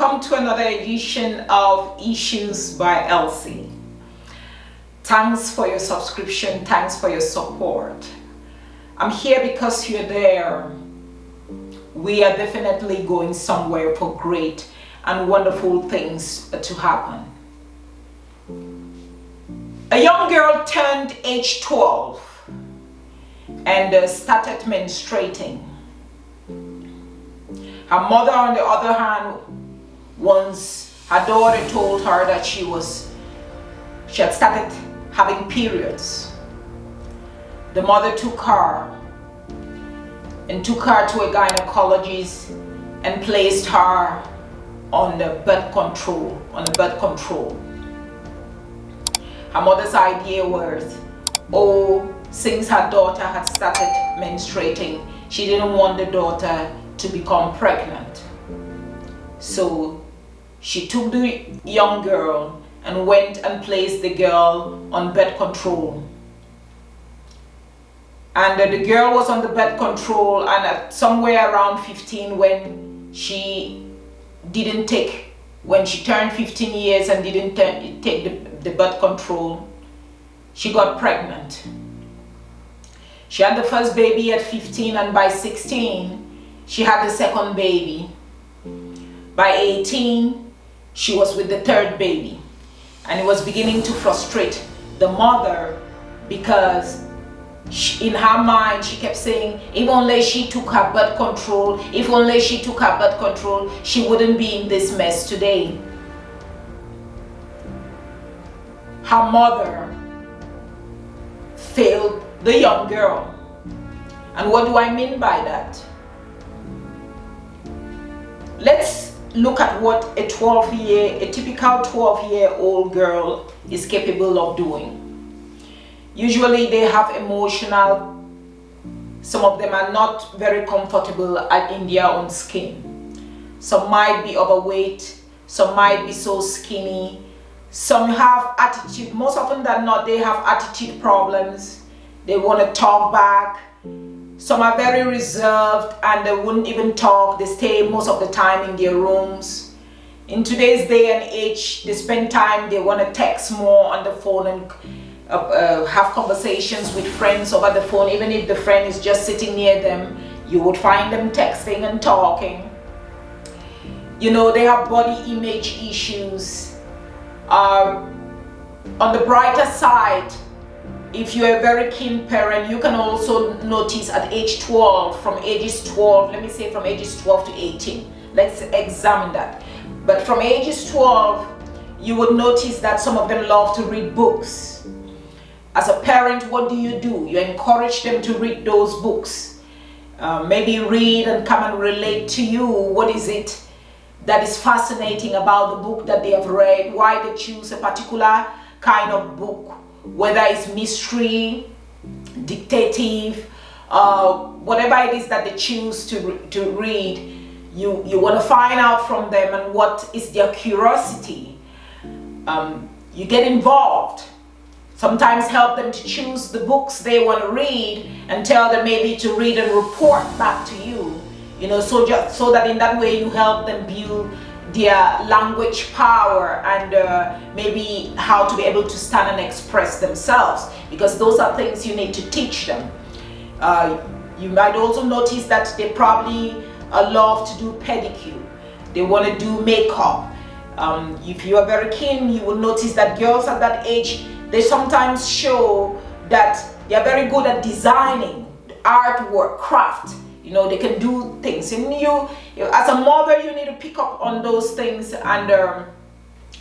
welcome to another edition of Issues by Elsie. Thanks for your subscription, thanks for your support. I'm here because you're there. We are definitely going somewhere for great and wonderful things to happen. A young girl turned age 12 and started menstruating. Her mother, on the other hand, once her daughter told her that she had started having periods. The mother took her to a gynecologist and placed her on the birth control. Her mother's idea was, since her daughter had started menstruating, she didn't want the daughter to become pregnant. So she took the young girl and went and placed the girl on birth control. And the girl was on the birth control, and at somewhere around 15, when she turned 15 years and didn't take the birth control, she got pregnant. She had the first baby at 15, and by 16, she had the second baby. By 18, she was with the third baby. And it was beginning to frustrate the mother because in her mind, she kept saying, if only she took her birth control, she wouldn't be in this mess today. Her mother failed the young girl. And what do I mean by that? Let's look at what a typical 12-year-old girl is capable of doing. Usually they have some of them are not very comfortable in their own skin. Some might be overweight, some might be so skinny, some have attitude. Most often than not, they have attitude problems. They want to talk back. Some are very reserved and they wouldn't even talk. They stay most of the time in their rooms. In today's day and age, they spend time, they want to text more on the phone and have conversations with friends over the phone. Even if the friend is just sitting near them, you would find them texting and talking. You know, they have body image issues. On the brighter side, if you're a very keen parent, you can also notice at age 12, from ages 12 to 18. Let's examine that. But from ages 12, you would notice that some of them love to read books. As a parent, what do? You encourage them to read those books. Maybe read and come and relate to you. What is it that is fascinating about the book that they have read? Why they choose a particular kind of book? Whether it's mystery, detective, whatever it is that they choose to read, you want to find out from them and what is their curiosity. You get involved. Sometimes help them to choose the books they want to read and tell them maybe to read and report back to you. So that in that way you help them build their language power and maybe how to be able to stand and express themselves, because those are things you need to teach them. You might also notice that they probably love to do pedicure. They want to do makeup. If you are very keen, you will notice that girls at that age, they sometimes show that they are very good at designing, artwork, craft. They can do things. And you as a mother, you need to pick up on those things and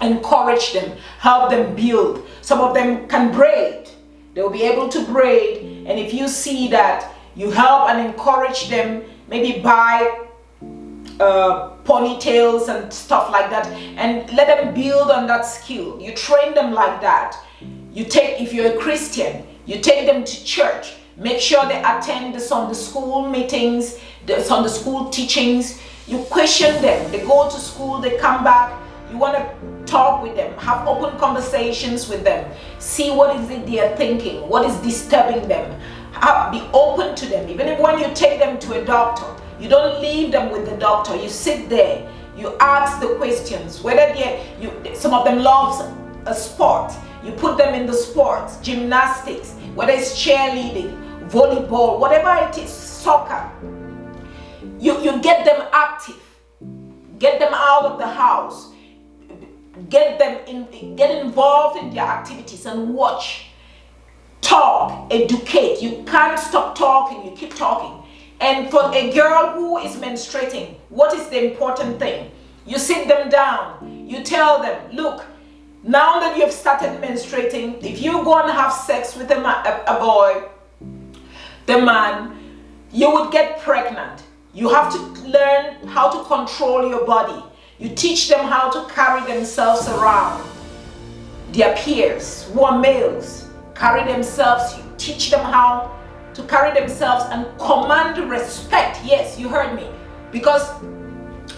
encourage them, help them build. Some of them can braid. They'll be able to braid. And if you see that, you help and encourage them, maybe buy ponytails and stuff like that, and let them build on that skill. You train them like that. If you're a Christian, you take them to church. Make sure they attend the Sunday school meetings, the Sunday school teachings. You question them. They go to school, they come back. You want to talk with them, have open conversations with them. See what is it they are thinking, what is disturbing them. Be open to them. Even if when you take them to a doctor, you don't leave them with the doctor. You sit there, You ask the questions. Whether some of them love a sport, you put them in the sports, gymnastics, whether it's cheerleading, volleyball, whatever it is, soccer. You get them active, get them out of the house, get involved in their activities and watch, talk, educate. You can't stop talking, you keep talking. And for a girl who is menstruating, what is the important thing? You sit them down, you tell them, look, now that you've started menstruating, if you go and have sex with a boy, the man, you would get pregnant. You have to learn how to control your body. You teach them how to carry themselves around. Their peers who are males carry themselves. You teach them how to carry themselves and command respect. Yes, you heard me. Because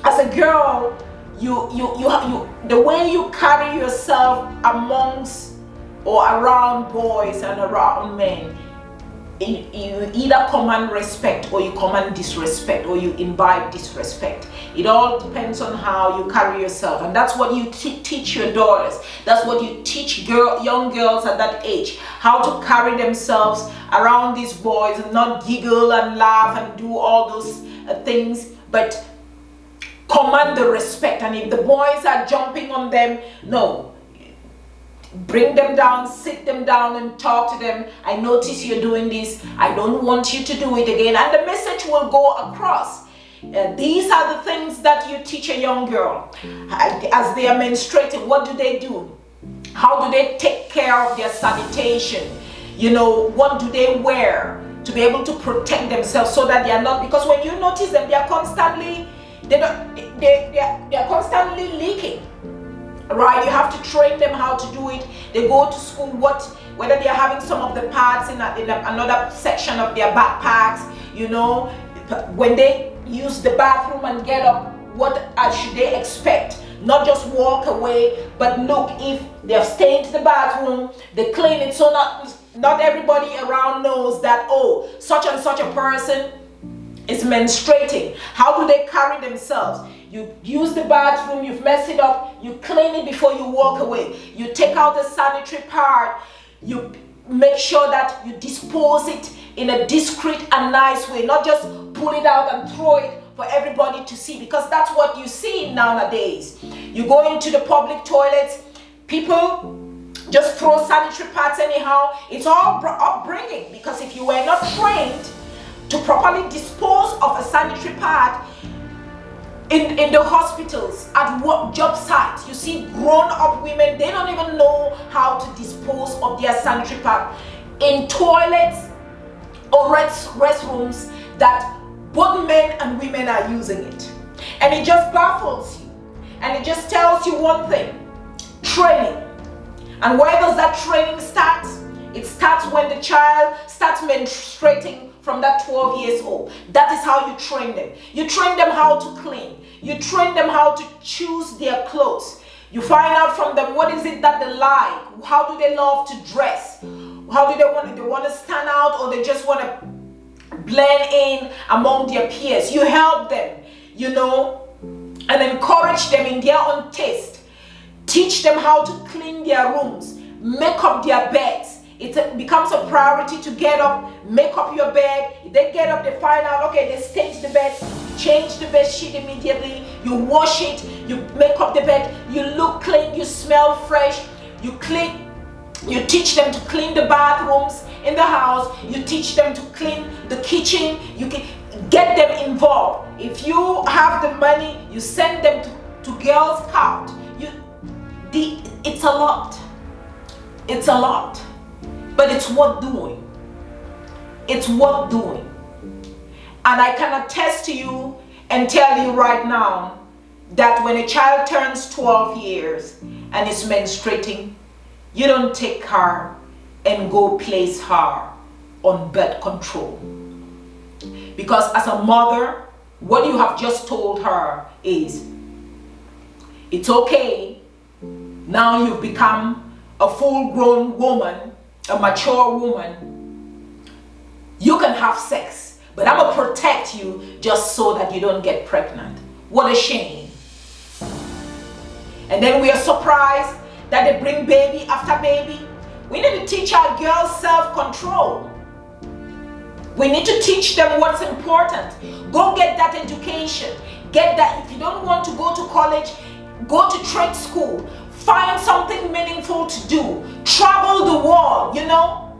as a girl, the way you carry yourself amongst or around boys and around men, you either command respect or you command disrespect, or you imbibe disrespect. It all depends on how you carry yourself, and that's what you teach your daughters. That's what you teach young girls at that age, how to carry themselves around these boys and not giggle and laugh and do all those things, but command the respect. And if the boys are jumping on them, no, bring them down, sit them down and talk to them. I notice you're doing this. I don't want you to do it again. And the message will go across. These are the things that you teach a young girl. As they are menstruating, what do? How do they take care of their sanitation? You know, what do they wear to be able to protect themselves so that they are not, because when you notice them, they are constantly leaking. Right, you have to train them how to do it. They go to school, whether they are having some of the pads in another section of their backpacks, you know, when they use the bathroom and get up, what should they expect? Not just walk away, but look, if they have stayed in the bathroom, they clean it, so not everybody around knows that, oh, such and such a person is menstruating. How do they carry themselves? You use the bathroom, you've messed it up, you clean it before you walk away. You take out the sanitary part, you make sure that you dispose it in a discreet and nice way, not just pull it out and throw it for everybody to see, because that's what you see nowadays. You go into the public toilets, people just throw sanitary pads anyhow. It's all upbringing, because if you were not trained to properly dispose of a sanitary pad in the hospitals, at work, job sites, you see grown-up women, they don't even know how to dispose of their sanitary pad in toilets or restrooms that both men and women are using it. And it just baffles you, and it just tells you one thing: training. And where does that training start? It starts when the child starts menstruating from that 12 years old. That is how you train them. You train them how to clean. You train them how to choose their clothes. You find out from them what is it that they like. How do they love to dress? How do they want to stand out, or they just want to blend in among their peers? You help them, you know, and encourage them in their own taste. Teach them how to clean their rooms, make up their beds. It becomes a priority to get up, make up your bed. If they get up, they find out, okay, they stage the bed, change the bed sheet immediately, you wash it, you make up the bed, you look clean, you smell fresh, you teach them to clean the bathrooms in the house, you teach them to clean the kitchen, you can get them involved. If you have the money, you send them to Girl Scout. It's a lot. It's a lot. But it's worth doing. It's worth doing. And I can attest to you and tell you right now that when a child turns 12 years and is menstruating, you don't take her and go place her on birth control. Because as a mother, what you have just told her is, it's okay. Now you've become a full-grown woman, a mature woman. You can have sex, but I'm going to protect you just so that you don't get pregnant. What a shame. And then we are surprised that they bring baby after baby. We need to teach our girls self-control. We need to teach them what's important. Go get that education. Get that. If you don't want to go to college, go to trade school. Find something meaningful to do. Travel the world, you know.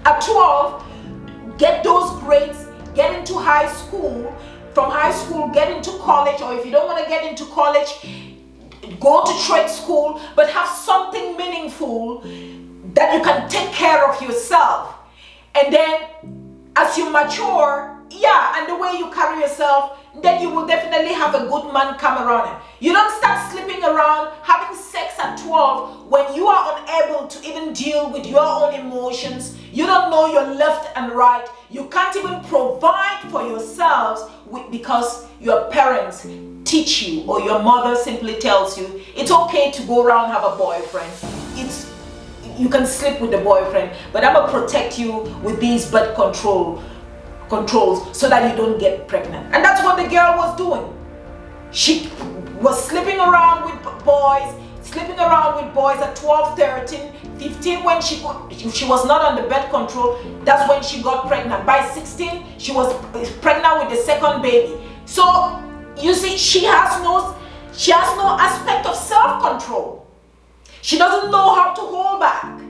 At 12, get those grades, get into high school. From high school, get into college, or if you don't want to get into college, go to trade school, but have something meaningful that you can take care of yourself. And then as you mature, and the way you carry yourself, then you will definitely have a good man come around. You don't start sleeping around, having sex at 12 when you are unable to even deal with your own emotions. You don't know your left and right. You can't even provide for yourselves because your parents teach you, or your mother simply tells you it's okay to go around and have a boyfriend. You can sleep with the boyfriend, but I'm gonna protect you with these birth controls so that you don't get pregnant. And that's what the girl was doing. She was sleeping around with boys at 12, 13, 15. When she was not on the birth control, that's when she got pregnant. By 16, she was pregnant with the second baby. So you see, she has no aspect of self-control. She doesn't know how to hold back.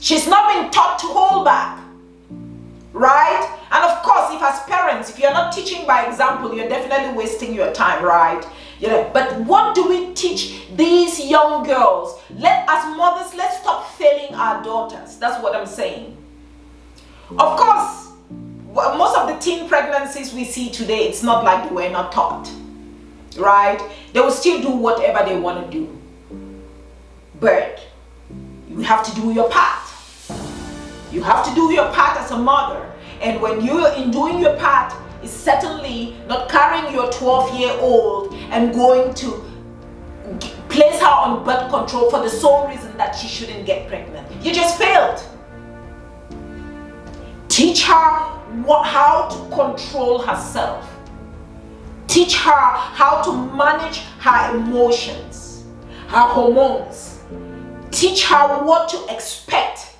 She's not been taught to hold back, right? And of course, if as parents, if you're not teaching by example, you're definitely wasting your time, right? You know, but what do we teach these young girls? As mothers, let's stop failing our daughters. That's what I'm saying. Of course, most of the teen pregnancies we see today, it's not like they were not taught, right? They will still do whatever they want to do. But you have to do your part. You have to do your part as a mother. And when you're in doing your part, it's certainly not carrying your 12-year-old and going to place her on birth control for the sole reason that she shouldn't get pregnant. You just failed. Teach her how to control herself. Teach her how to manage her emotions, her hormones. Teach her what to expect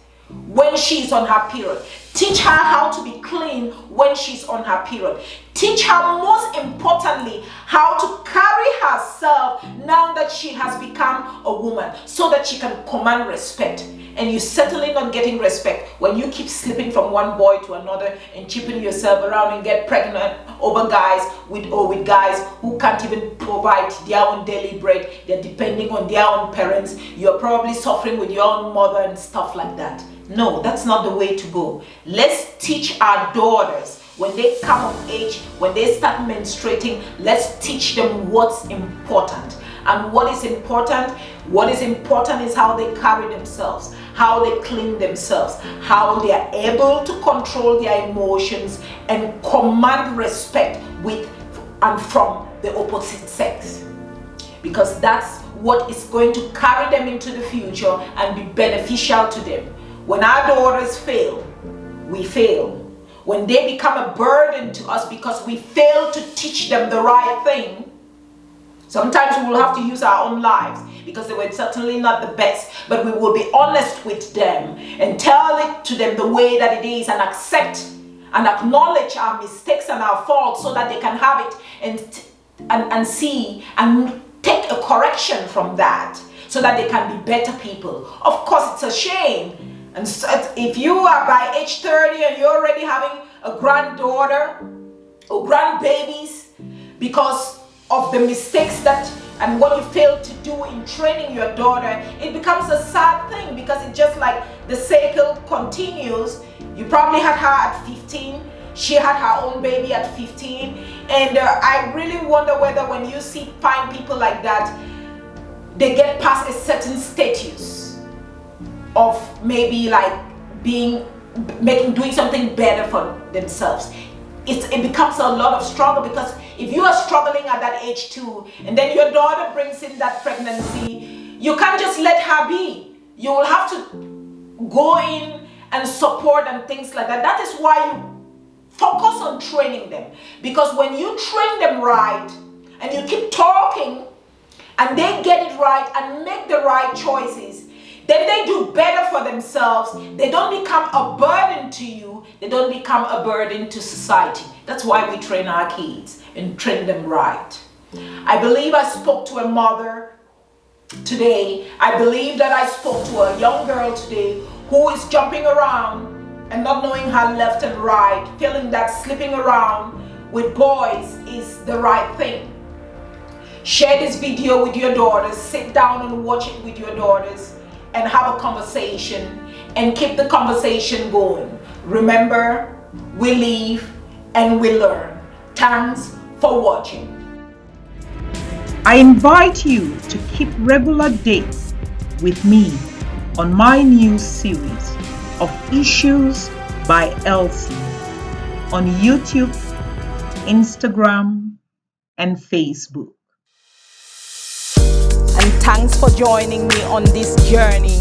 when she's on her period. Teach her how to be clean when she's on her period. Teach her, most importantly, how to carry herself now that she has become a woman, so that she can command respect. And you're certainly not getting respect when you keep slipping from one boy to another and chipping yourself around and get pregnant over guys with guys who can't even provide their own daily bread. They're depending on their own parents. You're probably suffering with your own mother and stuff like that. No, that's not the way to go. Let's teach our daughters, when they come of age, when they start menstruating, let's teach them what's important. And what is important? What is important is how they carry themselves, how they clean themselves, how they are able to control their emotions and command respect with and from the opposite sex. Because that's what is going to carry them into the future and be beneficial to them. When our daughters fail, we fail. When they become a burden to us because we fail to teach them the right thing, sometimes we will have to use our own lives because they were certainly not the best, but we will be honest with them and tell it to them the way that it is and accept and acknowledge our mistakes and our faults so that they can have it and see and take a correction from that so that they can be better people. Of course, it's a shame. And so if you are by age 30 and you're already having a granddaughter or grandbabies because of the mistakes and what you failed to do in training your daughter, it becomes a sad thing because it's just like the cycle continues. You probably had her at 15. She had her own baby at 15. And I really wonder whether when you find people like that, they get past a certain status of maybe like doing something better for themselves. It becomes a lot of struggle, because if you are struggling at that age too, and then your daughter brings in that pregnancy, you can't just let her be. You will have to go in and support and things like that. That is why you focus on training them, because when you train them right and you keep talking and they get it right and make the right choices, then they do better for themselves. They don't become a burden to you. They don't become a burden to society. That's why we train our kids and train them right. I believe I spoke to a mother today. I believe that I spoke to a young girl today who is jumping around and not knowing her left and right, feeling that sleeping around with boys is the right thing. Share this video with your daughters. Sit down and watch it with your daughters and have a conversation and keep the conversation going. Remember, we live and we learn. Thanks for watching. I invite you to keep regular dates with me on my new series of Issues by Elsie on YouTube, Instagram, and Facebook. And thanks for joining me on this journey.